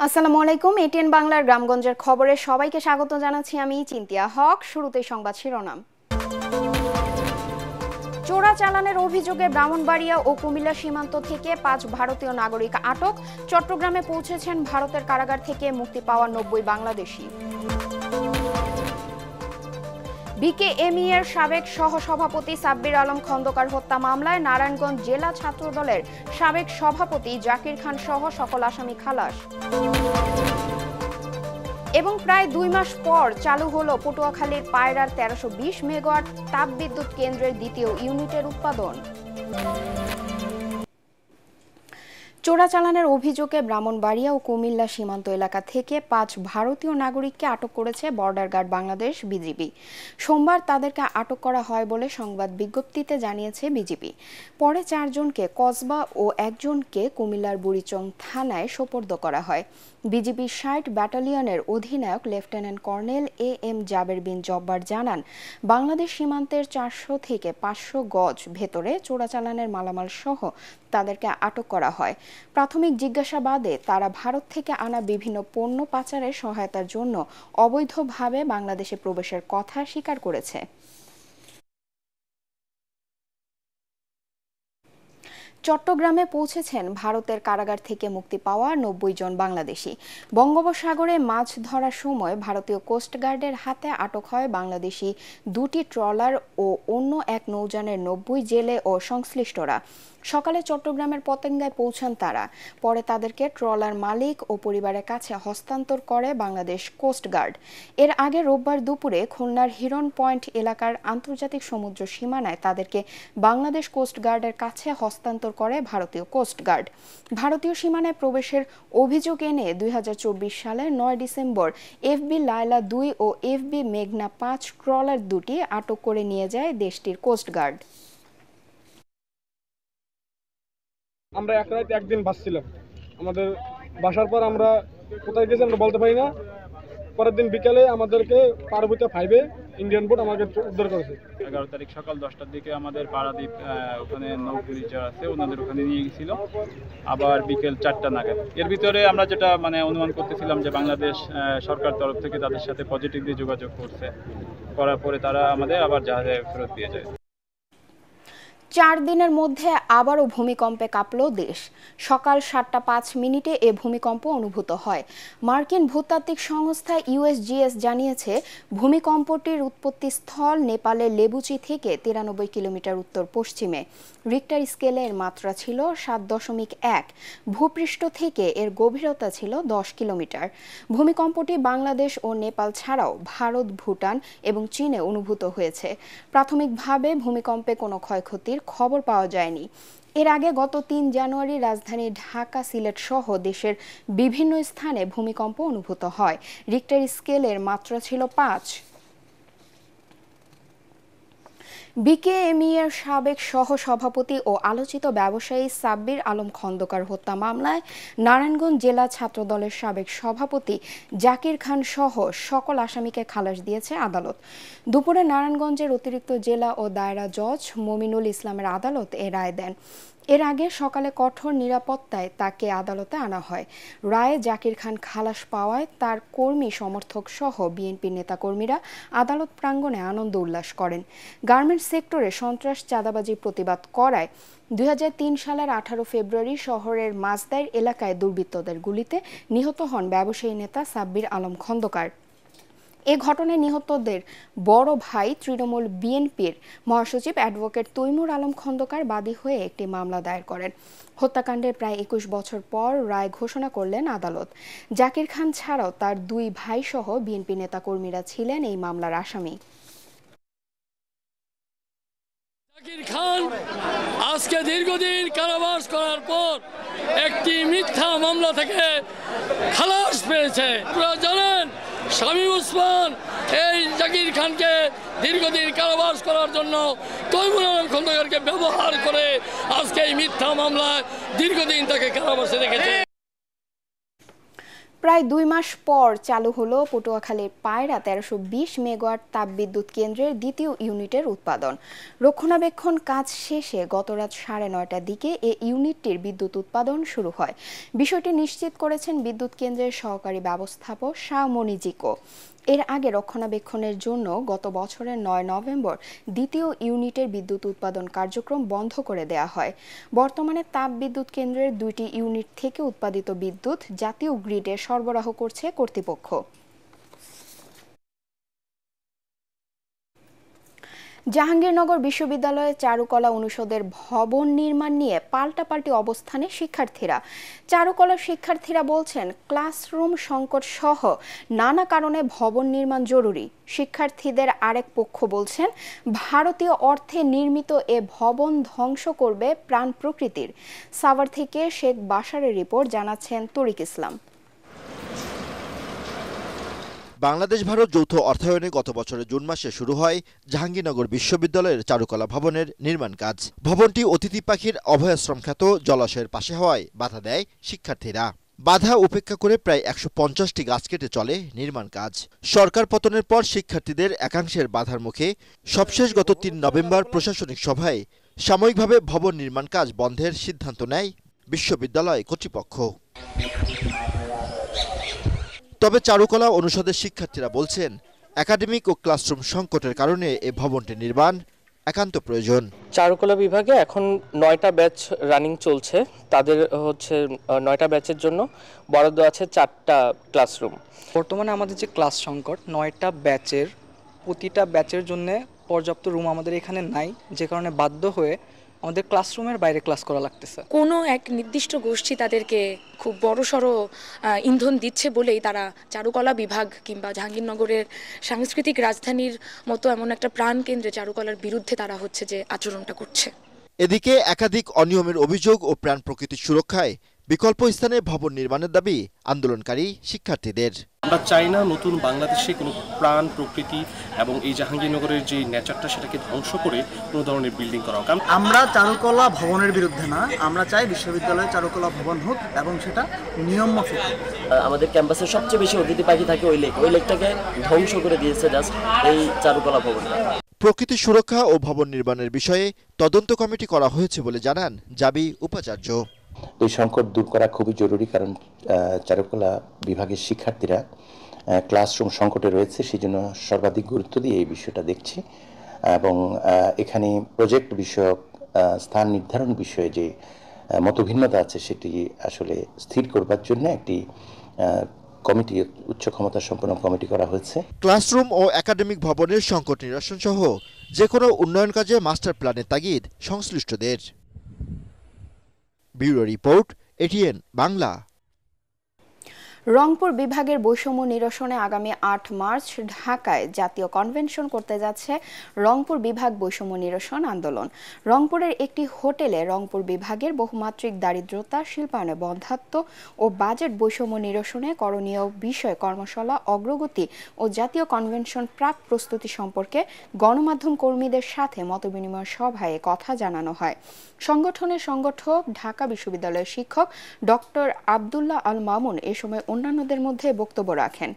আসসালামু আলাইকুম। এটিএন বাংলার গ্রামগঞ্জের খবরে সবাইকে স্বাগত জানাচ্ছি আমি চিন্তিয়া হক। শুরুতেই সংবাদ শিরোনাম। চোরাচালানের অভিযোগে ব্রাহ্মণবাড়িয়া ও কুমিল্লা সীমান্ত থেকে ৫ ভারতীয় নাগরিক আটক। চট্টগ্রামে পৌঁছেছেন ভারতের কারাগার থেকে মুক্তি পাওয়া ৯০ বাংলাদেশি। বিকেএমই এর সাবেক সহসভাপতি সাব্বির আলম খন্দকার হত্যা মামলায় নারায়ণগঞ্জ জেলা ছাত্রদলের সাবেক সভাপতি জাকির খান সহ সকল আসামি খালাস। এবং প্রায় ২ মাস পর চালু হলো পটুয়াখালীর পায়রার ১৩২০ মেগাওয়াট তাপবিদ্যুৎ কেন্দ্রের দ্বিতীয় ইউনিটের উৎপাদন। চোরাচালানের অভিযোগে ব্রাহ্মণবাড়িয়া ও কুমিল্লা সীমান্ত এলাকা থেকে ৫ ভারতীয় নাগরিককে আটক করেছে বর্ডার গার্ড বাংলাদেশ বিজিবি। সোমবার তাদেরকে আটক করা হয় বলে সংবাদ বিজ্ঞপ্তিতে জানিয়েছে বিজিবি। পরে ৪ জনকে কসবা ও ১ জনকে কুমিল্লার বুড়িচং থানায় সোপর্দ করা হয়। বিজিবি ৬০ ব্যাটালিয়নের অধিনায়ক লেফটেন্যান্ট কর্নেল এম জাবের বিন জব্বার জানান, বাংলাদেশ সীমান্তের ৪০০ থেকে ৫০০ গজ ভেতরে চোরাচালানের মালামাল সহ তাদেরকে আটক করা হয়। প্রাথমিক জিজ্ঞাসাবাদে তারা ভারত থেকে আনা বিভিন্ন পণ্য পাচারের সহায়তার জন্য অবৈধভাবে বাংলাদেশে প্রবেশের কথা স্বীকার করেছে। চট্টগ্রামে পৌঁছেছেন ভারতের কারাগার থেকে মুক্তি পাওয়া ৯০ জন বাংলাদেশি। বঙ্গোপসাগরে মাছ ধরার সময় ভারতীয় কোস্টগার্ডের হাতে আটক হয় বাংলাদেশি ২টি ট্রলার ও অন্য এক নৌযানের ৯০ জেলে ও সংশ্লিষ্টরা। সকালে চট্টগ্রামের পতেঙ্গায় পৌঁছান তারা। পরে তাদেরকে ট্রলার মালিক ও পরিবারের কাছে হস্তান্তর করে বাংলাদেশ কোস্টগার্ড। এর আগে রোববার দুপুরে খুলনার হিরন পয়েন্ট এলাকার আন্তর্জাতিক সমুদ্র সীমানায় তাদেরকে বাংলাদেশ কোস্টগার্ডের কাছে হস্তান্তর করে ভারতীয় কোস্টগার্ড। ভারতীয় সীমানায় প্রবেশের অভিযোগ এনে ২০২৪ সালের ৯ ডিসেম্বর এফবি লায়লা ২ ও এফবি মেঘনা ৫ ট্রলার দুটি আটক করে নিয়ে যায় দেশটির কোস্টগার্ড। আমরা এক রাত একদিন বাসছিলাম। আমাদের বাসার পর আমরা কোথায় গেছি আমরা বলতে পারি না। পরের দিন বিকালে আমাদেরকে পার্বত্য 5-এ ইন্ডিয়ান বোট আমাকে উদ্ধার করেছে। ১১ তারিখ সকাল ১০টার দিকে আমাদের পারাদ্বীপ ওখানে নৌপুরি যারা আছে ওনাদের ওখানে নিয়ে গেছিল, আবার বিকেল ৪টা নাগাদ। এর ভিতরে আমরা যেটা অনুমান করতেছিলাম যে বাংলাদেশ সরকার তরফ থেকে তাদের সাথে পজিটিভলি যোগাযোগ করার পরে তারা আমাদের আবার জাহাজে ফেরত দিয়ে যায়। ৪ দিনের মধ্যে আবারও ভূমিকম্পে কাঁপল দেশ। সকাল ৭টা ৫ এ ভূমিকম্প অনুভূত হয়। মার্কিন ভূতাত্ত্বিক সংস্থা ইউএসজিএস জানিয়েছে, ভূমিকম্পটির উৎপত্তিস্থল নেপালের লেবুচি থেকে ৯৩ কিলোমিটার উত্তর পশ্চিমে। রিক্টার স্কেলে এর মাত্রা ছিল ৭.১। ভূপৃষ্ঠ থেকে এর গভীরতা ছিল ১০ কিলোমিটার। ভূমিকম্পটি বাংলাদেশ ও নেপাল ছাড়াও ভারত, ভুটান এবং চীনে অনুভূত হয়েছে। প্রাথমিকভাবে ভূমিকম্পে কোনো ক্ষয়ক্ষতির খবর পাওয়া যায়নি। এর আগে গত ৩ জানুয়ারি রাজধানী ঢাকা, সিলেট সহ দেশের বিভিন্ন স্থানে ভূমিকম্প অনুভূত হয়। রিক্টার স্কেলের মাত্রা ছিল ৫। বিকেএমই এর সাবেক সহসভাপতি ও আলোচিত ব্যবসায়ী সাব্বির আলম খন্দকার হত্যা মামলায় নারায়ণগঞ্জ জেলা ছাত্রদলের সাবেক সভাপতি জাকির খান সহ সকল আসামিকে খালাস দিয়েছে আদালত। দুপুরে নারায়ণগঞ্জের অতিরিক্ত জেলা ও দায়রা জজ মমিনুল ইসলামের আদালত এ রায় দেন। এর আগে সকালে কঠোর নিরাপত্তায় তাকে আদালতে আনা হয়। রায়ে জাকির খান খালাস পাওয়ায় তার কর্মী সমর্থক সহ বিএনপি নেতাকর্মীরা আদালত প্রাঙ্গণে আনন্দ উল্লাস করেন। গার্মেন্টস সেক্টরে সন্ত্রাস চাঁদাবাজি প্রতিবাদ করায় ২০০৩ সালের ১৮ ফেব্রুয়ারি শহরের মাছদাইর এলাকায় দুর্বৃত্তদের গুলিতে নিহত হন ব্যবসায়ী নেতা সাব্বির আলম খন্দকার। এ ঘটনায় নিহতদের বড় ভাই তৃণমূল বিএনপির মহাসচিব অ্যাডভোকেট তৈমুর আলম খন্দকার বাদী হয়ে একটি মামলা দায়ের করেন। হত্যাকাণ্ডের প্রায় ২১ বছর পর রায় ঘোষণা করলেন আদালত। জাকির খান ছাড়াও তার ২ ভাই সহ বিএনপি নেতাকর্মীরা ছিলেন এই মামলার আসামি। জাকির খান আজকে দীর্ঘদিন কারাবাস করার পর একটি মিথ্যা মামলা থেকে খালাস পেয়েছে। আপনারা জানেন, শামীম ওসমান এই জাকির খানকে দীর্ঘদিন কারাবাস করার জন্য তৈমুর আলম খন্দকারকে ব্যবহার করে আজকে এই মিথ্যা মামলায় দীর্ঘদিন তাকে কারাবাসে রেখেছে। প্রায় 2 মাস পর চালু হলো পটুয়াখালীর পায়রা 1320 মেগাওয়াট তাপবিদ্যুৎ কেন্দ্রের দ্বিতীয় ইউনিটের উৎপাদন। রক্ষণাবেক্ষণ কাজ শেষে গত রাত 9:30টার দিকে এই ইউনিটটির বিদ্যুৎ উৎপাদন শুরু হয়। বিষয়টি নিশ্চিত করেছেন বিদ্যুৎ কেন্দ্রের সহকারী ব্যবস্থাপক শাহ মনিজিকো। এর আগে রক্ষণাবেক্ষণের জন্য গত বছরের 9 নভেম্বর দ্বিতীয় ইউনিটের বিদ্যুৎ উৎপাদন কার্যক্রম বন্ধ করে দেয়া হয়। বর্তমানে তাপবিদ্যুৎ কেন্দ্রের 2টি ইউনিট থেকে উৎপাদিত বিদ্যুৎ জাতীয় গ্রিডে সরবরাহ করছে কর্তৃপক্ষ। জাহাঙ্গীরনগর বিশ্ববিদ্যালয়ের চারুকলা অনুষদের ভবন নির্মাণ নিয়ে পাল্টাপাল্টি অবস্থানে শিক্ষার্থীরা। চারুকলা শিক্ষার্থীরা বলছেন, ক্লাসরুম সংকট সহ নানা কারণে ভবন নির্মাণ জরুরি। শিক্ষার্থীদের আরেক পক্ষ বলছেন, ভারতীয় অর্থে নির্মিত এ ভবন ধ্বংস করবে প্রাণ প্রকৃতির। সাভার থেকে শেখ বাশারের রিপোর্ট, জানাচ্ছেন তরিক ইসলাম। বাংলাদেশ ভারত যৌথ অর্থায়নে গত বছরের জুন মাসে শুরু হয় জাহাঙ্গীরনগর বিশ্ববিদ্যালয়ের চারুকলা ভবনের নির্মাণ কাজ। ভবনটি অতিথি পাখির অভয়াশ্রম খ্যাত জলাশয়ের পাশে হওয়ায় বাধা দেয় শিক্ষার্থীরা। বাধা উপেক্ষা করে প্রায় 150টি গাছ কেটে চলে নির্মাণ কাজ। সরকার পতনের পর শিক্ষার্থীদের একাংশের বাধার মুখে সবশেষ গত 3 নভেম্বর প্রশাসনিক সভায় সাময়িকভাবে ভবন নির্মাণ কাজ বন্ধের সিদ্ধান্ত নেয় বিশ্ববিদ্যালয় কর্তৃপক্ষ। তবে চারুকলা অনুষদের শিক্ষার্থীরা বলছেন, একাডেমিক ও ক্লাসরুম সংকটের কারণে এই ভবনটি নির্মাণ একান্ত প্রয়োজন। চারুকলা বিভাগে এখন 9টা ব্যাচ রানিং চলছে। তাদের 9টা ব্যাচের জন্য বরাদ্দ আছে 4টা ক্লাসরুম। বর্তমানে আমাদের যে ক্লাস সংকট, 9টা ব্যাচের প্রতিটা ব্যাচের জন্য পর্যাপ্ত রুম আমাদের এখানে নাই, যে কারণে বাধ্য হয়ে আমাদের ক্লাসরুমের বাইরে ক্লাস করা লাগতেছে। কোনো এক নির্দিষ্ট গোষ্ঠী তাদেরকে খুব বড়সড় ইন্ধন দিচ্ছে বলেই তারা চারুকলা বিভাগ কিংবা জাহাঙ্গীরনগরের সাংস্কৃতিক রাজধানীর মতো এমন একটা প্রাণকেন্দ্রে চারুকলার বিরুদ্ধে তারা যে আচরণটা করছে। এদিকে একাধিক অনিয়মের অভিযোগ ও প্রাণ প্রকৃতির সুরক্ষায় বিকল্প স্থানে ভবন নির্মাণের দাবি আন্দোলনকারী শিক্ষার্থীদের। আমরা চাই না নতুন বাংলাদেশে কোনো প্রাণ প্রকৃতি এবং এই জাহাঙ্গীরনগরের যে নেচারটা সেটাকে ধ্বংস করে কোনো ধরনের বিল্ডিং করা হোক। আমরা চারুকলা ভবনের বিরুদ্ধে না, আমরা চাই বিশ্ববিদ্যালয়ে চারুকলা ভবন হোক এবং সেটা নিয়ম মাফিক। আমাদের ক্যাম্পাসে সবচেয়ে বেশি অতিথি পাখি থাকে ওই লেকটাকে ধ্বংস করে দিয়েছে জাস্ট এই চারুকলা ভবনটা। প্রকৃতি সুরক্ষা ও ভবন নির্মাণের বিষয়ে তদন্ত কমিটি করা হয়েছে বলে জানান জাবি উপাচার্য। এই সংকট দূর করা খুবই জরুরি, কারণ চারুকলা বিভাগের শিক্ষার্থীরা ক্লাসরুম সংকটে রয়েছে, সেই জন্য সর্বাধিক গুরুত্ব দিয়ে এই বিষয়টা দেখছি এবং এখানে প্রজেক্ট বিষয়ক স্থান নির্ধারণ বিষয়ে যে মতভিন্নতা আছে সেটি আসলে স্থির করবার জন্য একটি কমিটি, উচ্চ ক্ষমতা সম্পন্ন কমিটি করা হয়েছে। ক্লাসরুম ও একাডেমিক ভবনের সংকট নিরসন সহ যে কোনো উন্নয়ন কাজে মাস্টার প্ল্যানের তাগিদ সংশ্লিষ্টদের। Bureau report, ATN Bangla. Rangpur বিভাগের বৈষম্য নিরসনে আগামী 8 মার্চ ঢাকায় জাতীয় কনভেনশন করতে যাচ্ছে রংপুর বিভাগ বৈষম্য নিরসন আন্দোলন। রংপুরের একটি হোটেলে রংপুর বিভাগের বহুমাত্রিক দারিদ্রতা, শিল্পায়নে বন্ধ্যাত্ব ও বাজেট বৈষম্য নিরসনে করণীয় বিষয় কর্মশালা, অগ্রগতি ও জাতীয় কনভেনশন প্রাক প্রস্তুতি সম্পর্কে গণমাধ্যম কর্মীদের সাথে মতবিনিময় সভায় কথা জানানো হয়। সংগঠনের সংগঠক ঢাকা বিশ্ববিদ্যালয়ের শিক্ষক ডক্টর আব্দুল্লাহ আল মামুন এ সময় অন্যান্যদের মধ্যে বক্তব্য রাখেন।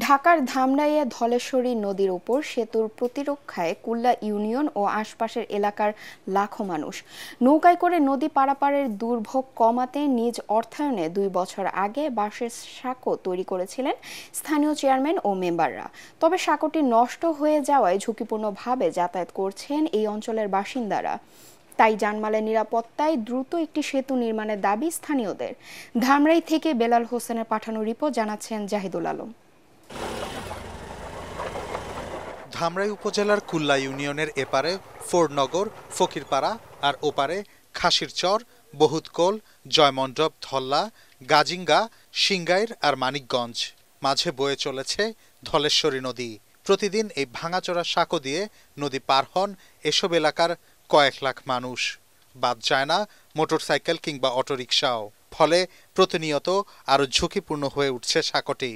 ঢাকার ধামরাইয়ে ধলেশ্বরী নদীর উপর সেতুর প্রতিরক্ষায় কুল্লা ইউনিয়ন ও আশপাশের এলাকার লাখো মানুষ নৌকায় করে নদী পারাপারের দুর্ভোগ কমাতে নিজ অর্থায়নে 2 বছর আগে বাঁশের সাঁকো তৈরি করেছিলেন স্থানীয় চেয়ারম্যান ও মেম্বাররা। তবে সাঁকোটি নষ্ট হয়ে যাওয়ায় ঝুঁকিপূর্ণভাবে যাতায়াত করছেন এই অঞ্চলের বাসিন্দারা। তাই জানমালের নিরাপত্তায় দ্রুত একটি সেতু নির্মাণের দাবি স্থানীয়দের। ধামরাই থেকে বেলাল হোসেনের পাঠানো রিপোর্ট, জানাচ্ছেন জাহিদুল আলম। ধামরাই উপজেলার কুল্লা ইউনিয়নের এপারে ফোর্ডনগর, ফকিরপাড়া আর ওপারে খাসিরচর, বহুতকোল, জয়মণ্ডপ, ধল্লা, গাজিঙ্গা, সিংগাইর আর মানিকগঞ্জ। মাঝে বয়ে চলেছে ধলেশ্বরী নদী। প্রতিদিন এই ভাঙাচোরা সাঁকো দিয়ে নদী পার হন এসব এলাকার কয়েক লাখ মানুষ। বাদ যায় না মোটরসাইকেল কিংবা অটোরিকশাও। ফলে প্রতিনিয়ত আরো ঝুঁকিপূর্ণ হয়ে উঠছে সাঁকোটি।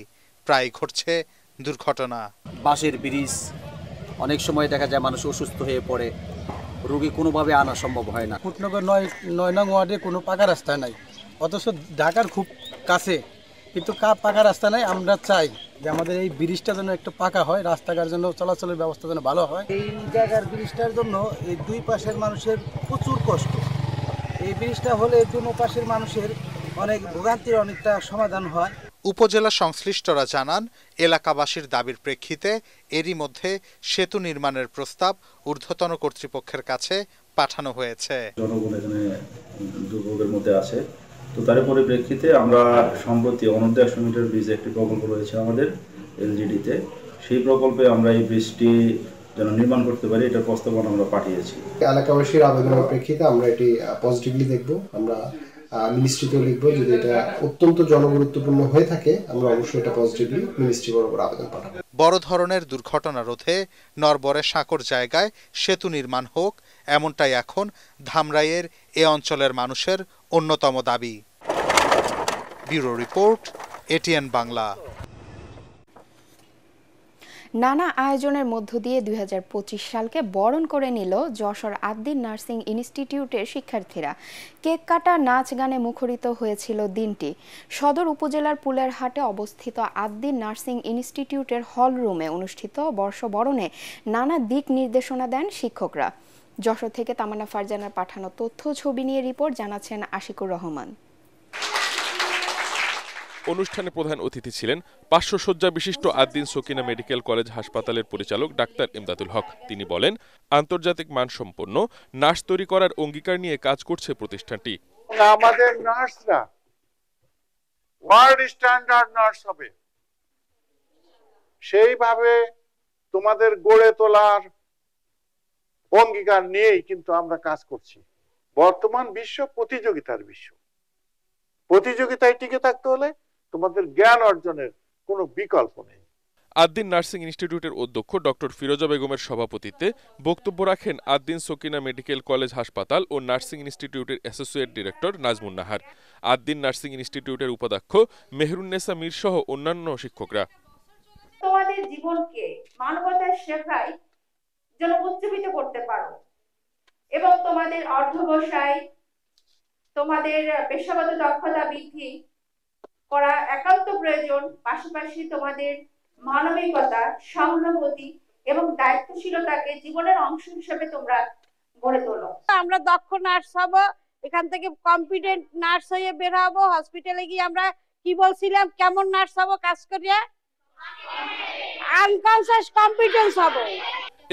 প্রায় ঘটছে দুর্ঘটনা। বাঁশের ব্রিজ, অনেক সময় দেখা যায় মানুষ অসুস্থ হয়ে পড়ে, রোগী কোনোভাবে আনা সম্ভব হয় না। ফুটনগর 9 নং ওয়ার্ডে কোনো পাকা রাস্তা নাই, অথচ ঢাকার খুব কাছে কিন্তু পাকা রাস্তা নাই। আমরা চাই যে আমাদের এই ব্রিজটা যেন একটু পাকা হয়, রাস্তাঘাটের জন্য চলাচলের ব্যবস্থা যেন ভালো হয়। এই জায়গার ব্রিজটার জন্য এই দুই পাশের মানুষের প্রচুর কষ্ট। এই ব্রিজটা হলে দুই পাশের মানুষের অনেক ভোগান্তির অনেকটা সমাধান হয়। উপজেলা সংশ্লিষ্টরা জানান, এলাকাবাসীর দাবির প্রেক্ষিতে এরই মধ্যে সেতু নির্মাণের প্রস্তাব ঊর্ধ্বতন কর্তৃপক্ষের কাছে পাঠানো হয়েছে। জনগণ এখানে দুর্ভোগের মধ্যে আছে, তো তার পরিপ্রেক্ষিতে আমরা সম্প্রতি অনূর্ধ্ব 100 মিটার ব্রিজ একটি প্রকল্প রয়েছে আমাদের এলজিডিতে, সেই প্রকল্পে আমরা এই ব্রিজটি যেন নির্মাণ করতে পারি এটার প্রস্তাবনা আমরা পাঠিয়েছি। এলাকাবাসীর আবেদনের প্রেক্ষিতে আমরা এটি পজিটিভলি দেখব। আমরা মিনিস্ট্রিতেও লিখবো, যদি এটা অত্যন্ত জনগুরুত্বপূর্ণ হয়ে থাকে আমরা অবশ্যই এটা পজিটিভলি মিনিস্ট্রি বরাবর আবেদন পাঠাবো। বড় ধরনের দুর্ঘটনা রোধে নরবরে সাঁকর জায়গায় সেতু নির্মাণ হোক, এমনটাই এখন ধামরাইয়ের এ অঞ্চলের মানুষের অন্যতম দাবি। Bureau report, ATN Bangla. নানা আয়োজনের মধ্য দিয়ে 2025 সালকে বরণ করে নিল যশোর আদ্দিন নার্সিং ইনস্টিটিউটের শিক্ষার্থীরা। কেক কাটা, নাচ গানে মুখরিত হয়েছিল দিনটি। সদর উপজেলার পুলেরহাটে অবস্থিত আদ্দিন নার্সিং ইনস্টিটিউটের হল রুমে অনুষ্ঠিত বর্ষবরণে নানা দিক নির্দেশনা দেন শিক্ষকরা। যশোর থেকে তামান্না ফারজানার পাঠানো তথ্য ছবি নিয়ে রিপোর্ট জানাচ্ছেন আশিকুর রহমান। অনুষ্ঠানে প্রধান অতিথি ছিলেন 500 শয্যা বিশিষ্ট আদ্দিন সকিনা মেডিকেল কলেজ হাসপাতালের পরিচালক ডাক্তার ইমদাদুল হক। তিনি বলেন, আন্তর্জাতিক মানসম্পন্ন নার্স তৈরি করার অঙ্গীকার নিয়ে কাজ করছে প্রতিষ্ঠানটি। আমাদের নার্সরা ওয়ার্ল্ড স্ট্যান্ডার্ড নার্স হবে, সেইভাবে তোমাদের গড়ে তোলার অঙ্গীকার নিয়েই কিন্তু আমরা কাজ করছি। বর্তমান বিশ্ব প্রতিযোগিতার বিশ্ব, প্রতিযোগিতায় টিকে থাকতে হলে তোমাদের জ্ঞান অর্জনের কোনো বিকল্প নেই। আদ্দিন নার্সিং ইনস্টিটিউটের অধ্যক্ষ ডক্টর ফিরোজা বেগমের সভাপতিত্বে বক্তব্য রাখেন আদ্দিন সকিনা মেডিকেল কলেজ হাসপাতাল ও নার্সিং ইনস্টিটিউটের associate director Nazmun Nahar, Addin nursing ইনস্টিটিউটের উপাধ্যক্ষ মেহরুন্নেসা মীর সহ অন্যান্য শিক্ষকরা। তোমাদের জীবনকে মানবতার সেবায় যেন উজ্জীবিত করতে পারো এবং তোমাদের অধ্যবসায়, তোমাদের পেশাগত দক্ষতা বৃদ্ধি করা একান্ত প্রয়োজন। পাশাপাশি তোমাদের মানবিকতা, সহানুভূতি এবং দায়িত্বশীলতাকে জীবনের অংশ হিসেবে তোমরা গড়ে তোলো। আমরা দক্ষ নার্স হব, এখান থেকে কম্পিটেন্ট নার্স হয়ে বের হবো। হসপিটালে গিয়ে আমরা কি বলছিলাম, কেমন নার্স হব, কাজ করিয়া আনকনসিয়াস কম্পিটেন্স হব।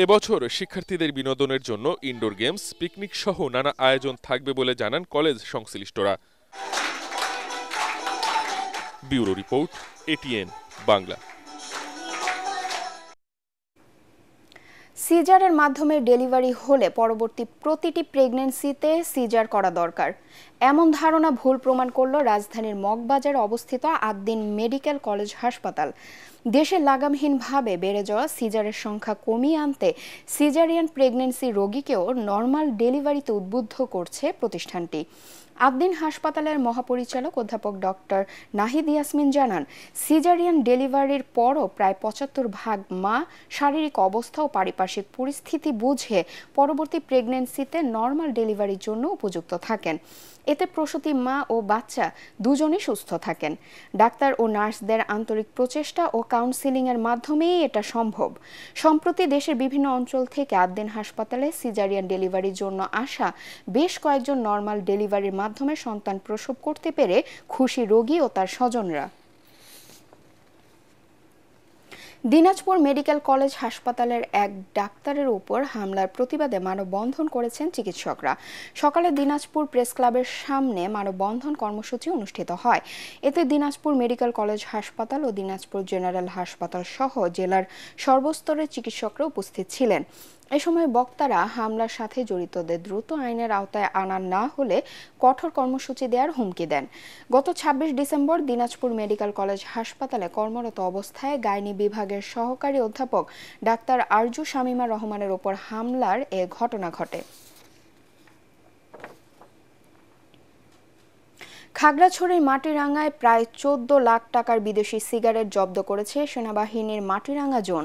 এবছর শিক্ষার্থীদের বিনোদনের জন্য ইনডোর গেমস, পিকনিক সহ নানা আয়োজন থাকবে বলে জানান কলেজ সংশ্লিষ্টরা। Bureau report, ATN Bangla. সিজারের মাধ্যমে ডেলিভারি হলে পরবর্তী প্রতিটি প্রেগন্যান্সিতে সিজার করা দরকার, এমন ধারণা ভুল প্রমাণ করল রাজধানীর মগবাজারে অবস্থিত আদ্দিন মেডিকেল কলেজ হাসপাতাল। দেশে লাগামহীনভাবে বেড়ে যাওয়া সিজারের সংখ্যা কমিয়ে আনতে সিজারিয়ান প্রেগন্যান্সি রোগীকেও নর্মাল ডেলিভারিতে উদ্বুদ্ধ করছে প্রতিষ্ঠানটি। আদ্দিন হাসপাতালের মহাপরিচালক অধ্যাপক ডক্টর নাহিদ ইয়াসমিন জানান, সিজারিয়ান ডেলিভারির পরও প্রায় 75% মা শারীরিক অবস্থা ও পারিপার্শ্বিক পরিস্থিতি বুঝে পরবর্তী প্রেগন্যান্সিতে নর্মাল ডেলিভারির জন্য উপযুক্ত থাকেন। এতে প্রসূতি মা ও বাচ্চা দুজনই সুস্থ থাকেন। ডাক্তার ও নার্সদের আন্তরিক প্রচেষ্টা ও কাউন্সিলিংয়ের মাধ্যমেই এটা সম্ভব। সম্প্রতি দেশের বিভিন্ন অঞ্চল থেকে আদ্দিন হাসপাতালে সিজারিয়ান ডেলিভারির জন্য আসা বেশ কয়েকজন নর্মাল ডেলিভারির মাধ্যমে সন্তান প্রসব করতে পেরে খুশি রোগী ও তার স্বজনরা। দিনাজপুর মেডিকেল কলেজ হাসপাতালের এক ডাক্তারের উপর হামলার প্রতিবাদে মানববন্ধন করেছেন চিকিৎসকরা। সকালে দিনাজপুর প্রেস ক্লাবের সামনে মানববন্ধন কর্মসূচি অনুষ্ঠিত হয়। এতে দিনাজপুর মেডিকেল কলেজ হাসপাতাল ও দিনাজপুর জেনারেল হাসপাতাল সহ জেলার সর্বস্তরের চিকিৎসকরা উপস্থিত ছিলেন। এ সময় বক্তারা হামলার সাথে জড়িতদের দ্রুত আইনের আওতায় আনা না হলে কঠোর কর্মসূচি দেওয়ার হুমকি দেন। গত 26 ডিসেম্বর দিনাজপুর মেডিকেল কলেজ হাসপাতালে কর্মরত অবস্থায় গাইনি বিভাগের সহকারী অধ্যাপক ডাক্তার আরজু শামীমা রহমানের ওপর হামলার এ ঘটনা ঘটে। খাগড়াছড়ির মাটিরাঙ্গায় প্রায় 14 লাখ টাকার বিদেশি সিগারেট জব্দ করেছে সেনাবাহিনীর মাটিরাঙ্গা জোন।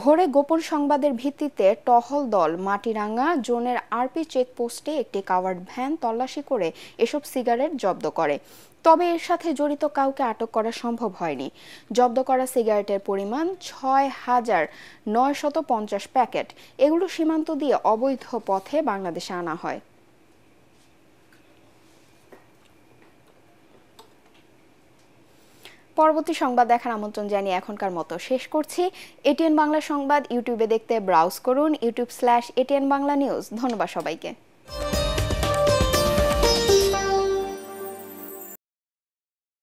ভোরে গোপন সংবাদের ভিত্তিতে টহল দল মাটিরাঙ্গা জোনের আরপি চেকপোস্টে একটি কাভার্ড ভ্যান তল্লাশি করে এসব সিগারেট জব্দ করে। তবে এর সাথে জড়িত কাউকে আটক করা সম্ভব হয়নি। জব্দ করা সিগারেটের পরিমাণ 6,950 প্যাকেট। এগুলো সীমান্ত দিয়ে অবৈধ পথে বাংলাদেশে আনা হয়। পরবর্তী সংবাদ দেখার আমন্ত্রণ জানিয়ে এখনকার মতো শেষ করছি। এটিএন বাংলা সংবাদ ইউটিউবে দেখতে ব্রাউজ করুন youtube/ATN Bangla News। ধন্যবাদ সবাইকে।